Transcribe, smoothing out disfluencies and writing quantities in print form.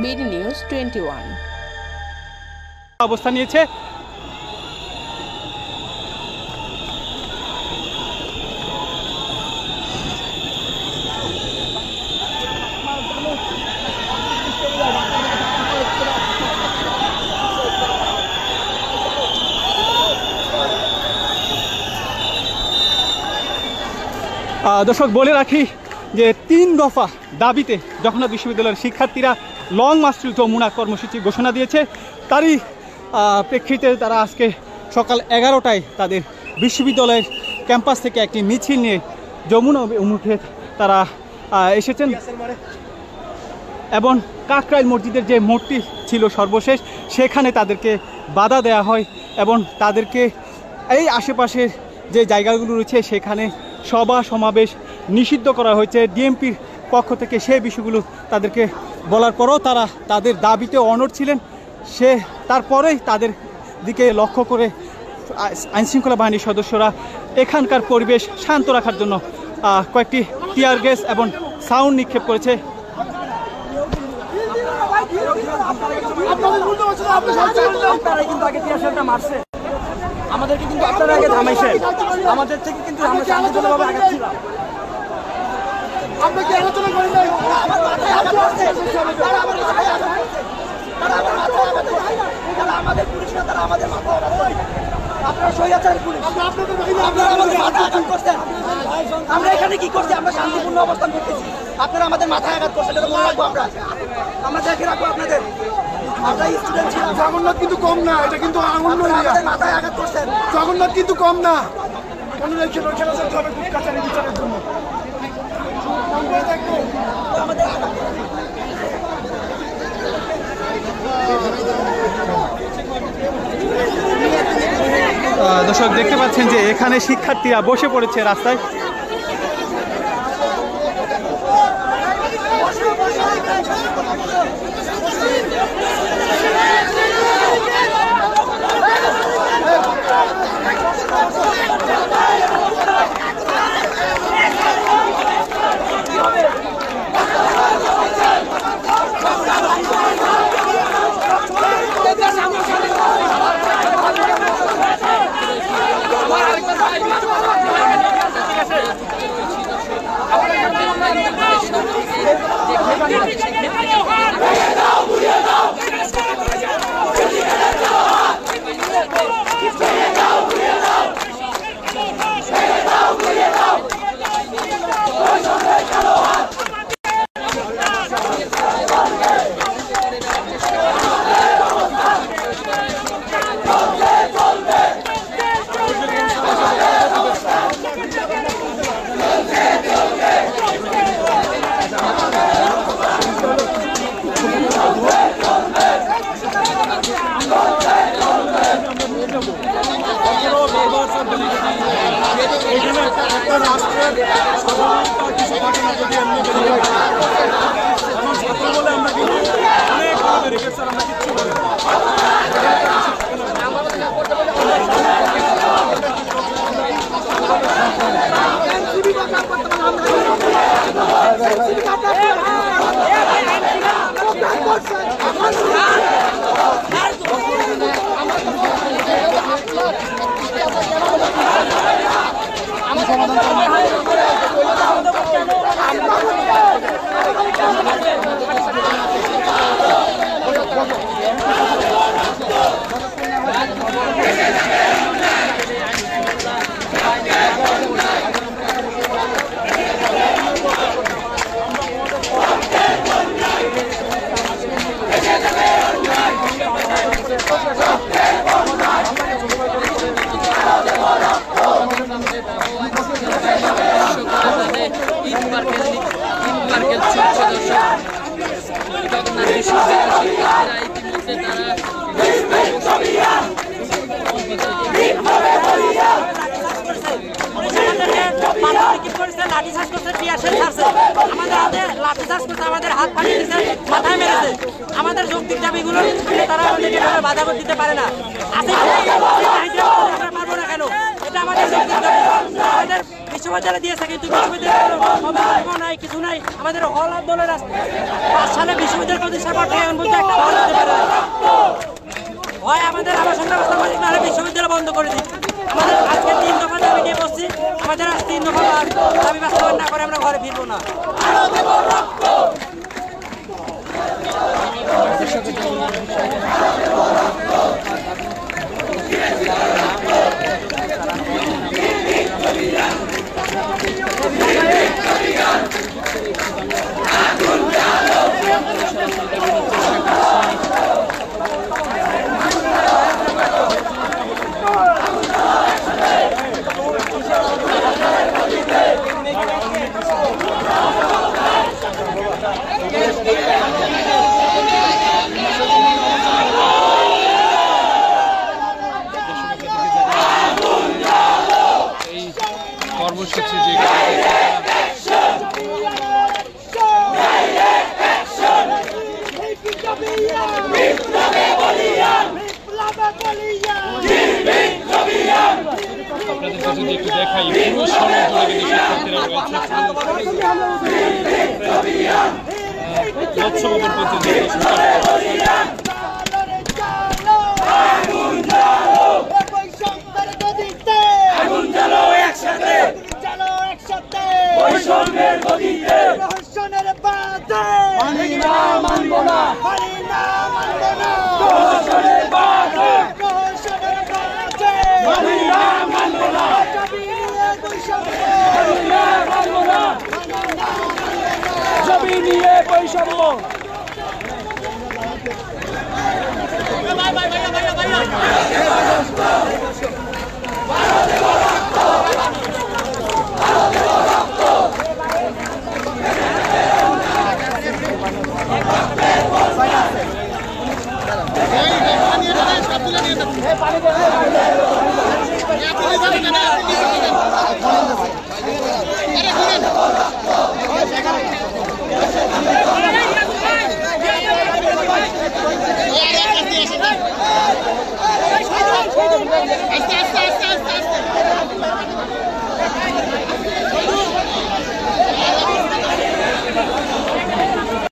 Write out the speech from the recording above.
BD news 21 অবস্থান নিয়েছে। দর্শক বলে রাখি যে 3 দফা দাবিতে জগন্নাথ বিশ্ববিদ্যালয়ের শিক্ষার্থীরা লং মার্চ টু যমুনা কর্মসূচি ঘোষণা দিয়েছে। তারই প্রেক্ষিতে তারা আজকে সকাল 11টায় তাদের বিশ্ববিদ্যালয়ের ক্যাম্পাস থেকে একটি মিছিল নিয়ে যমুনা অভিমুখে তারা এসেছেন এবং কাকরাইল মসজিদের যে মোড়টি ছিল সর্বশেষ সেখানে তাদেরকে বাধা দেওয়া হয় এবং তাদেরকে এই আশেপাশের যে জায়গাগুলো রয়েছে সেখানে সভা সমাবেশ নিষিদ্ধ করা হয়েছে ডিএমপির পক্ষ থেকে। সেই বিষয়গুলো তাদেরকে বলার পরেও তারা তাদের দাবিতে অনড় ছিলেন। তারপরেই তাদের দিকে লক্ষ্য করে আইনশৃঙ্খলা বাহিনীর সদস্যরা এখানকার পরিবেশ শান্ত রাখার জন্য কয়েকটি টিয়ার গ্যাস এবং সাউন্ড নিক্ষেপ করেছে। আমাদেরকে কিন্তু আপনারা আগে থামাইছেন, আমাদের থেকে কিন্তু আমরা শান্তিপূর্ণভাবে আগাচ্ছিলাম। আমরা কি আলোচনা করি নাই? আমার মাথায় আঘাত করছে, তারা আমার মাথায় আঘাত করছে, তারা আমার মাথায় আঘাত করছে, তারা আমাদের পুলিশ না, তারা আমাদের মাথায় আঘাত করে। আপনারা স্বৈরাচার পুলিশ, আপনারা আমাদের মাথায় আঘাত করছেন। আমরা এখানে কি করছি? আমরা শান্তিপূর্ণ অবস্থান করতেছি, আপনারা আমাদের মাথায় আঘাত করছেন। এটা মনে রাখবো, আমরা দেখে রাখবো আপনাদের। আমরা স্টুডেন্ট ছিলাম। জগন্নাথ কিন্তু কম না, এটা কিন্তু আঙুল মাথায় আঘাত করছেন। জগন্নাথ কিন্তু কম না। মনে রাখছেন ওইখানে যেতে হবে খুব কাছারি বিচারের জন্য। দর্শক দেখতে পাচ্ছেন যে এখানে শিক্ষার্থীরা বসে পড়েছে রাস্তায়। আমাদের যৌক্তিক দাবিগুলো তারা আমাদেরকে বাধা দিতে পারে না। পারবো না কেন? এটা আমাদের যৌক্তিক দাবি। বিশ্ববিদ্যালয় দিয়েছে, কিন্তু বিশ্ববিদ্যালয় নাই, কিছু নাই। আমাদের হল আন্দোলন 5 সালে বিশ্ববিদ্যালয় প্রতিষ্ঠার পর থেকে এখন পর্যন্ত একটা হল হতে পারে না। হয় আমাদের আবাসন ব্যবস্থা করে দিন, নাহলে বিশ্ববিদ্যালয় বন্ধ করে দিন। আমাদের আজকে 3 দফা দাবি নিয়ে বসছি, আমাদের আজ 3 দফা দাবি বাস্তবায়ন না করে আমরা ঘরে ফিরবো না। কর্মসূচি যে আপনাদের কাছে যদি একটু দেখাই, পুরো সড়ক জুড়ে কিন্তু শিক্ষার্থীরা রয়েছে। মৎস্য ভবন পর্যন্ত জমি নিয়ে বৈষম্য। আস্তে আস্তে